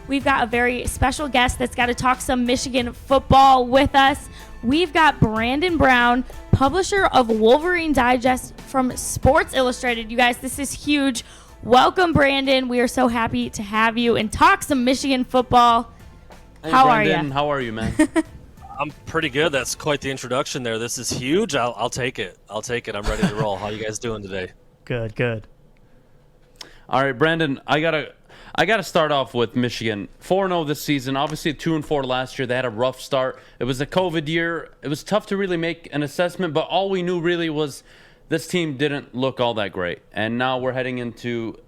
we've got a very special guest that's got to talk some Michigan football with us. We've got Brandon Brown, publisher of Wolverine Digest from Sports Illustrated. You guys, this is huge. Welcome, Brandon. We are so happy to have you and talk some Michigan football. Hey, How Brandon, are you? How are you, man? I'm pretty good. That's quite the introduction there. This is huge. I'll take it. I'll take it. I'm ready to roll. How you guys doing today? Good. All right, Brandon, I gotta start off with Michigan. 4-0 this season. Obviously 2-4 last year. They had a rough start. It was a COVID year. It was tough to really make an assessment, but all we knew really was this team didn't look all that great. And now we're heading into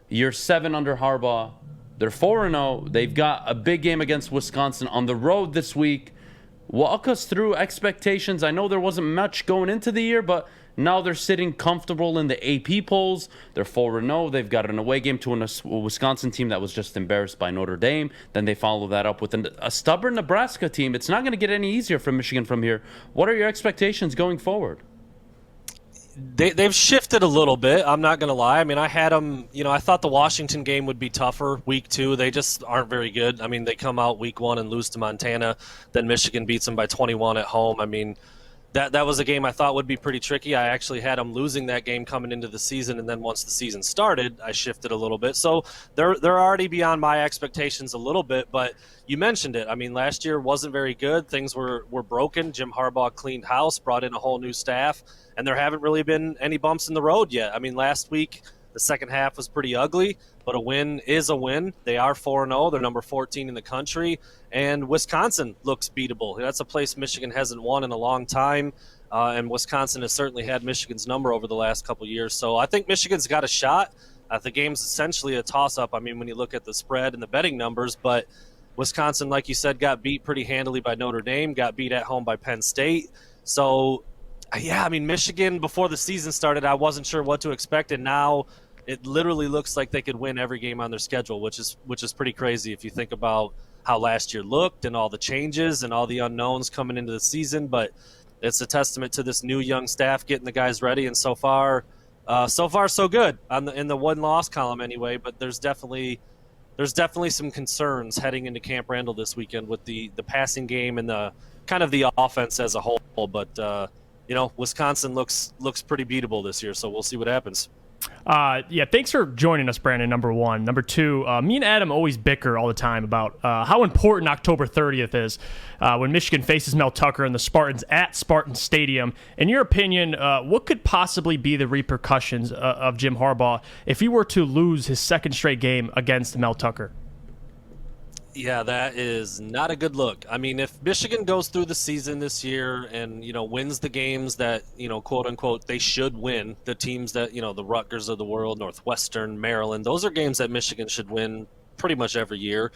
year 7 under Harbaugh. They're 4-0. They've got a big game against Wisconsin on the road this week. Walk us through expectations. I know there wasn't much going into the year, but now they're sitting comfortable in the AP polls. They're 4-0. They've got an away game to a Wisconsin team that was just embarrassed by Notre Dame. Then they follow that up with a stubborn Nebraska team. It's not going to get any easier for Michigan from here. What are your expectations going forward? They've shifted a little bit. I'm not going to lie. I mean, I had them, I thought the Washington game would be tougher week 2. They just aren't very good. I mean, they come out week 1 and lose to Montana. Then Michigan beats them by 21 at home. I mean, that was a game I thought would be pretty tricky. I actually had them losing that game coming into the season, and then once the season started, I shifted a little bit. So they're already beyond my expectations a little bit, but you mentioned it. I mean, last year wasn't very good. Things were broken. Jim Harbaugh cleaned house, brought in a whole new staff, and there haven't really been any bumps in the road yet. I mean, last week, the second half was pretty ugly, but a win is a win. They are 4-0. They're number 14 in the country. And Wisconsin looks beatable. That's a place Michigan hasn't won in a long time. And Wisconsin has certainly had Michigan's number over the last couple years. So I think Michigan's got a shot. The game's essentially a toss-up. I mean, when you look at the spread and the betting numbers. But Wisconsin, like you said, got beat pretty handily by Notre Dame, got beat at home by Penn State. So, yeah, I mean, Michigan, before the season started, I wasn't sure what to expect. And now it literally looks like they could win every game on their schedule, which is pretty crazy if you think about how last year looked and all the changes and all the unknowns coming into the season. But it's a testament to this new young staff getting the guys ready. And so far so good in the win-loss column anyway. But there's definitely some concerns heading into Camp Randall this weekend with the passing game and the kind of the offense as a whole. But Wisconsin looks pretty beatable this year, so we'll see what happens. Thanks for joining us, Brandon, number 1. Number 2, me and Adam always bicker all the time about how important October 30th is when Michigan faces Mel Tucker and the Spartans at Spartan Stadium. In your opinion, what could possibly be the repercussions of Jim Harbaugh if he were to lose his second straight game against Mel Tucker? Yeah, that is not a good look. I mean, if Michigan goes through the season this year and, wins the games that, quote unquote, they should win, the teams that, the Rutgers of the world, Northwestern, Maryland, those are games that Michigan should win pretty much every year.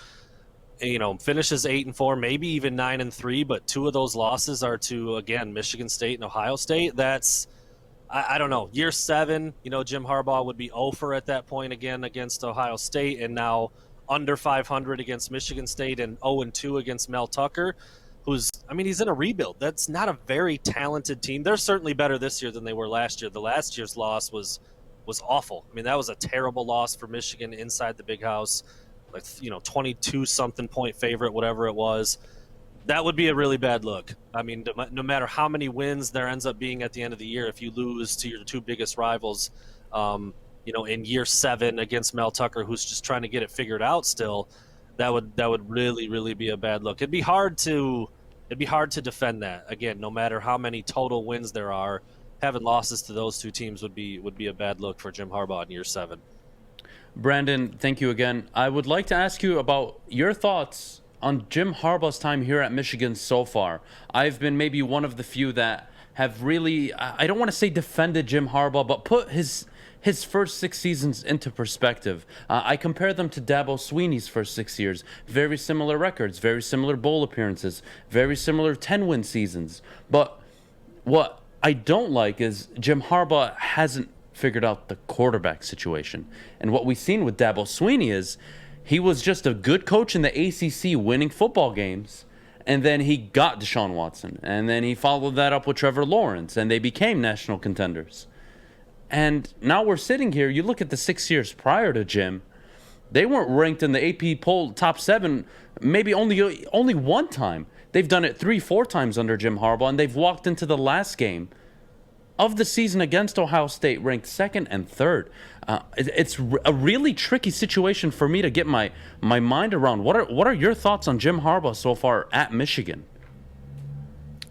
Finishes 8-4, maybe even 9-3, but 2 of those losses are to, again, Michigan State and Ohio State. That's, I don't know, year 7, Jim Harbaugh would be 0-for at that point again against Ohio State, and now under 500 against Michigan State and 0-2 against Mel Tucker, he's in a rebuild. That's not a very talented team. They're certainly better this year than they were last year. The last year's loss was awful. I mean, that was a terrible loss for Michigan inside the Big House, 22-something point favorite, whatever it was. That would be a really bad look. I mean, no matter how many wins there ends up being at the end of the year, if you lose to your 2 biggest rivals, in year 7 against Mel Tucker, who's just trying to get it figured out still, that would really, really be a bad look. It'd be hard to defend that. Again, no matter how many total wins there are, having losses to those 2 teams would be a bad look for Jim Harbaugh in year 7. Brandon, thank you again. I would like to ask you about your thoughts on Jim Harbaugh's time here at Michigan so far. I've been maybe one of the few that have really, I don't want to say defended Jim Harbaugh, but put his first 6 seasons into perspective. I compare them to Dabo Swinney's first 6 years. Very similar records, very similar bowl appearances, very similar 10-win seasons. But what I don't like is Jim Harbaugh hasn't figured out the quarterback situation. And what we've seen with Dabo Swinney is he was just a good coach in the ACC winning football games, and then he got Deshaun Watson, and then he followed that up with Trevor Lawrence, and they became national contenders. And now we're sitting here, you look at the 6 years prior to Jim, They weren't ranked in the AP poll top 7 maybe only one time. They've done it 3-4 times under Jim Harbaugh, and they've walked into the last game of the season against Ohio State ranked 2nd and 3rd. It's a really tricky situation for me to get my mind around. What are your thoughts on Jim Harbaugh so far at Michigan?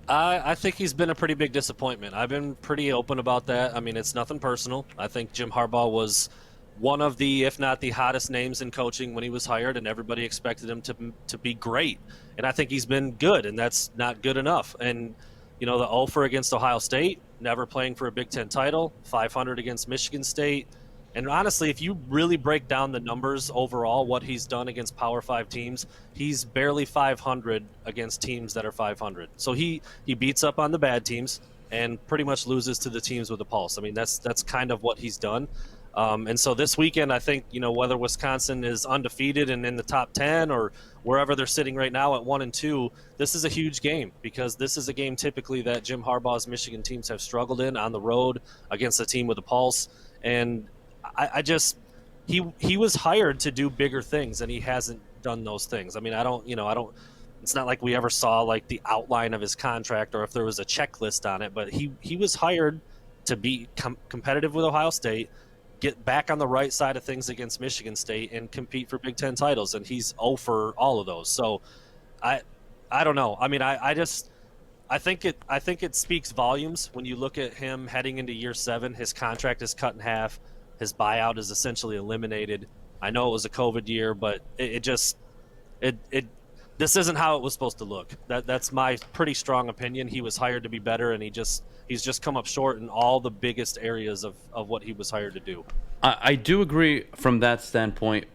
I think he's been a pretty big disappointment. I've been pretty open about that. I mean, it's nothing personal. I think Jim Harbaugh was one of the, if not the hottest names in coaching when he was hired, and everybody expected him to be great. And I think he's been good, and that's not good enough. And, the 0-for against Ohio State, never playing for a Big Ten title, 500 against Michigan State. And honestly, if you really break down the numbers overall, what he's done against Power 5 teams, he's barely 500 against teams that are 500. So he beats up on the bad teams and pretty much loses to the teams with a pulse. I mean, that's kind of what he's done. And so this weekend, I think, whether Wisconsin is undefeated and in the top 10 or wherever they're sitting right now at 1-2, this is a huge game because this is a game typically that Jim Harbaugh's Michigan teams have struggled in on the road against a team with a pulse. And he was hired to do bigger things, and he hasn't done those things. I mean, it's not like we ever saw like the outline of his contract or if there was a checklist on it, but he was hired to be competitive with Ohio State, get back on the right side of things against Michigan State, and compete for Big Ten titles. And he's 0 for all of those. So I don't know. I mean, I think it speaks volumes when you look at him heading into year 7. His contract is cut in half. His buyout is essentially eliminated. I know it was a COVID year, but this isn't how it was supposed to look. That's my pretty strong opinion. He was hired to be better, and he's just come up short in all the biggest areas of what he was hired to do. I do agree from that standpoint.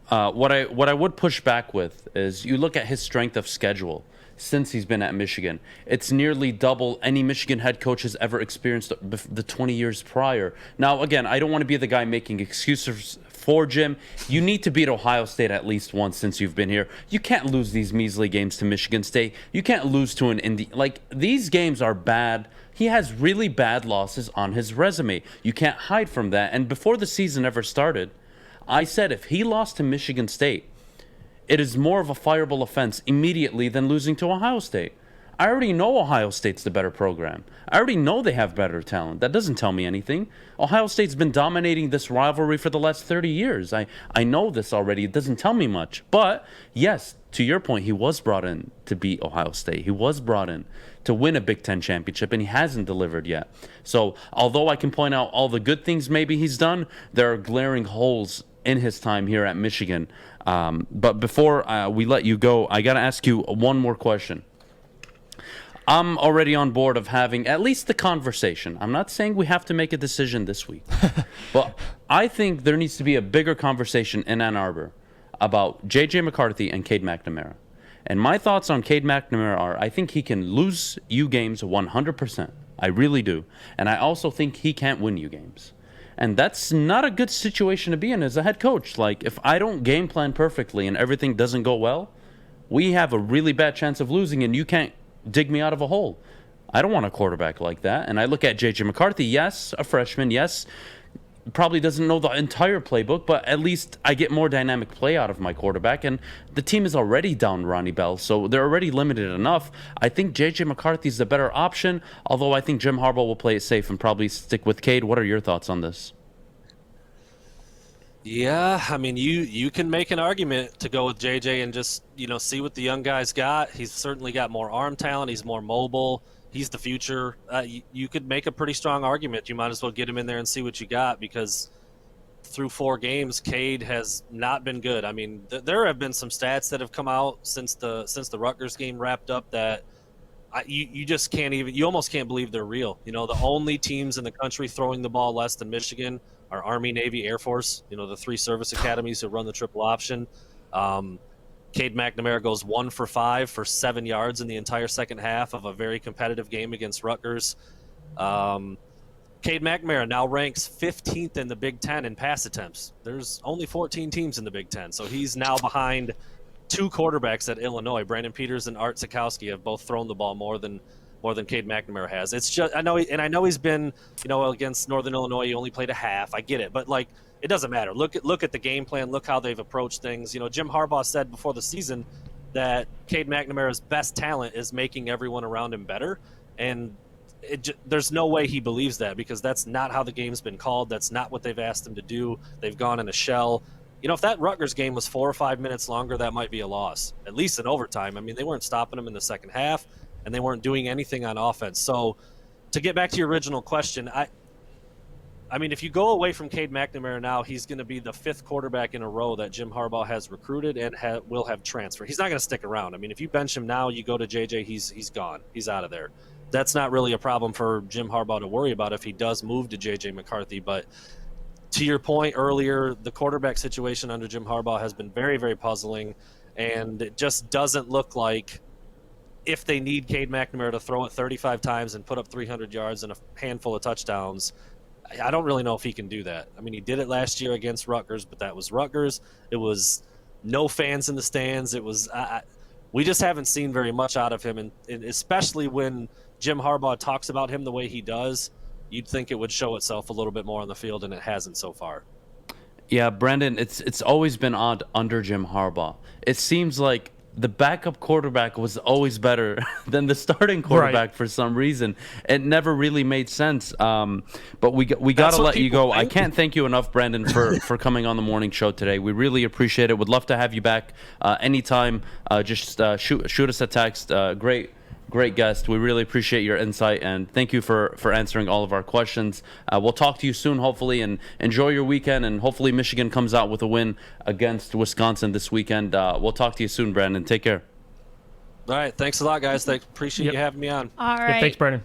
What I would push back with is you look at his strength of schedule since he's been at Michigan. It's nearly double any Michigan head coach has ever experienced the 20 years prior. Now, again, I don't want to be the guy making excuses for Jim. You need to beat Ohio State at least once since you've been here. You can't lose these measly games to Michigan State. You can't lose to an Indy. Like, these games are bad. He has really bad losses on his resume. You can't hide from that. And before the season ever started, I said if he lost to Michigan State, it is more of a fireable offense immediately than losing to Ohio State. I already know Ohio State's the better program. I already know they have better talent. That doesn't tell me anything. Ohio State's been dominating this rivalry for the last 30 years. I know this already. It doesn't tell me much. But, yes, to your point, he was brought in to beat Ohio State. He was brought in to win a Big Ten championship, and he hasn't delivered yet. So, although I can point out all the good things maybe he's done, there are glaring holes in his time here at Michigan. But before we let you go, I got to ask you one more question. I'm already on board of having at least the conversation. I'm not saying we have to make a decision this week, but I think there needs to be a bigger conversation in Ann Arbor about J.J. McCarthy and Cade McNamara. And my thoughts on Cade McNamara are I think he can lose you games 100%. I really do. And I also think he can't win you games. And that's not a good situation to be in as a head coach. Like, if I don't game plan perfectly and everything doesn't go well, we have a really bad chance of losing, and you can't dig me out of a hole. I don't want a quarterback like that. And I look at J.J. McCarthy, yes, a freshman, yes, probably doesn't know the entire playbook, but at least I get more dynamic play out of my quarterback. And the team is already down Ronnie Bell, so they're already limited enough. I think J.J. McCarthy's the better option, although I think Jim Harbaugh will play it safe and probably stick with Cade. What are your thoughts on this? Yeah, I mean, you can make an argument to go with JJ and just, see what the young guy's got. He's certainly got more arm talent. He's more mobile. He's the future. You could make a pretty strong argument. You might as well get him in there and see what you got, because through 4 games, Cade has not been good. I mean, there have been some stats that have come out since the Rutgers game wrapped up that you just can't even – you almost can't believe they're real. The only teams in the country throwing the ball less than Michigan are Army, Navy, Air Force, the 3 service academies who run the triple option. Cade McNamara goes 1 for 5 for 7 yards in the entire second half of a very competitive game against Rutgers. Cade McNamara now ranks 15th in the Big Ten in pass attempts. There's only 14 teams in the Big Ten, so he's now behind 2 quarterbacks at Illinois. Brandon Peters and Art Sikowski have both thrown the ball more than Cade McNamara has. It's just I know he's been against Northern Illinois. He only played a half. I get it, but it doesn't matter. Look at the game plan. Look how they've approached things. You know, Jim Harbaugh said before the season that Cade McNamara's best talent is making everyone around him better, and there's no way he believes that, because that's not how the game's been called. That's not what they've asked him to do. They've gone in a shell. You know, if that Rutgers game was 4 or 5 minutes longer, that might be a loss, at least in overtime. I mean, they weren't stopping him in the second half, and they weren't doing anything on offense. So to get back to your original question, I mean, if you go away from Cade McNamara now, he's going to be the 5th quarterback in a row that Jim Harbaugh has recruited and will have transferred. He's not going to stick around. I mean, if you bench him now, you go to JJ, he's gone. He's out of there. That's not really a problem for Jim Harbaugh to worry about if he does move to JJ McCarthy. But to your point earlier, the quarterback situation under Jim Harbaugh has been very, very puzzling, and it just doesn't look like, if they need Cade McNamara to throw it 35 times and put up 300 yards and a handful of touchdowns, I don't really know if he can do that. I mean, he did it last year against Rutgers, but that was Rutgers. It was no fans in the stands. It was we just haven't seen very much out of him, and especially when Jim Harbaugh talks about him the way he does, you'd think it would show itself a little bit more on the field, and it hasn't so far. Yeah, Brandon, it's always been odd under Jim Harbaugh. It seems like the backup quarterback was always better than the starting quarterback for some reason. It never really made sense. But we got to let you go. I can't thank you enough, Brandon, for coming on the morning show today. We really appreciate it. Would love to have you back anytime. Just shoot us a text. Great guest. We really appreciate your insight, and thank you for answering all of our questions. We'll talk to you soon, hopefully, and enjoy your weekend, and hopefully Michigan comes out with a win against Wisconsin this weekend. We'll talk to you soon, Brandon. Take care. All right. Thanks a lot, guys. Appreciate you having me on. All right. Yeah, thanks, Brandon.